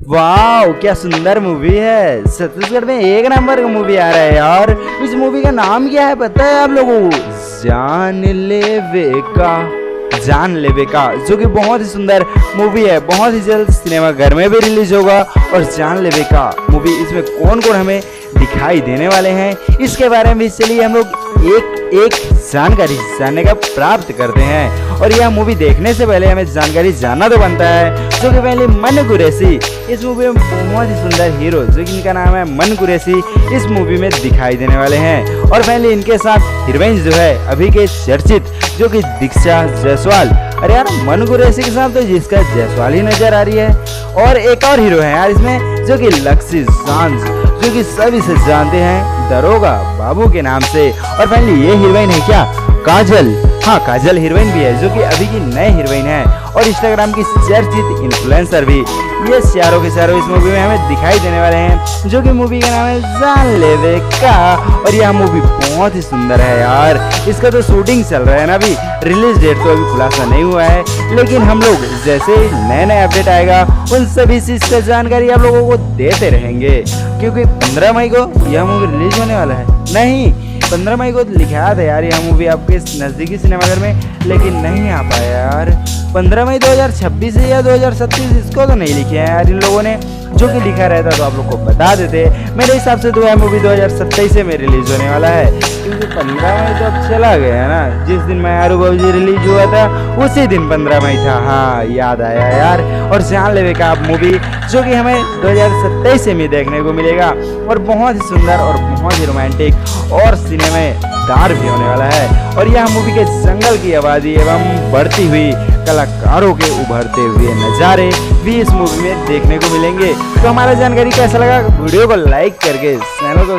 वाह क्या सुंदर मूवी है। छत्तीसगढ़ में एक नंबर का मूवी आ रहा है यार। इस मूवी का नाम क्या है पता है आप लोगों को? जान लेवे का, जो कि बहुत ही सुंदर मूवी है। बहुत ही जल्द सिनेमा घर में भी रिलीज होगा। और जान लेवे का मूवी, इसमें कौन कौन हमें दिखाई देने वाले हैं इसके बारे में चलिए हम लोग एक जानकारी जानने का प्राप्त करते हैं। और यह मूवी देखने से पहले हमें जानकारी जानना तो बनता है, जो कि पहले मन कुरैशी इस मूवी में बहुत ही सुंदर हीरो, जो कि इनका नाम है मन कुरैशी, इस मूवी में दिखाई देने वाले हैं। और पहले इनके साथ हीरोइन जो है अभी के चर्चित, जो कि दीक्षा जायसवाल। अरे यार मन कुरैशी के साथ तो जिसका जायसवाल ही नजर आ रही है। और एक और हीरो है यार इसमें, जो कि लक्ष्य सांझ, जो कि सभी से जानते हैं दरोगा बाबू के नाम से। और फाइनली ये हीरोइन है क्या? काजल। हाँ, काजल हीरोइन भी है, जो कि अभी की नई हीरोइन है और इंस्टाग्राम की चर्चित इन्फ्लुएंसर भी। ये चारों के चारों इस मूवी में हमें दिखाई देने वाले हैं, जो कि मूवी का नाम है जान लेवे का। और यह मूवी बहुत ही सुंदर है यार। इसका तो शूटिंग चल रहा है ना, अभी रिलीज डेट तो अभी खुलासा नहीं हुआ है, लेकिन हम लोग जैसे नए अपडेट आएगा उन सभी चीज का जानकारी आप लोगों को देते रहेंगे। क्योंकि 15 मई को यह मूवी रिलीज होने वाला है। नहीं, 15 मई को लिखा था यार यह मूवी आपके नज़दीकी सिनेमाघर में, लेकिन नहीं आ पाया यार। 15 मई 2026 या 2027 इसको तो नहीं लिखे हैं यार इन लोगों ने। जो कि लिखा रहता तो आप लोग को बता देते। मेरे हिसाब से तो यह मूवी 2027 में रिलीज होने वाला है, क्योंकि 15 मई तो अब चला गया है ना। जिस दिन मायारू बाबूजी रिलीज हुआ था उसी दिन 15 मई था। हाँ, याद आया यार। और जान लेवे का आप मूवी, जो कि हमें 2027 में देखने को मिलेगा। और बहुत ही सुंदर और बहुत ही रोमांटिक और सिनेमेदार भी होने वाला है। और यह मूवी के जंगल की आबादी एवं बढ़ती हुई कलाकारों के उभरते हुए नज़ारे भी इस मूवी में देखने को मिलेंगे। तो हमारा जानकारी कैसा लगा? वीडियो को लाइक करके चैनल को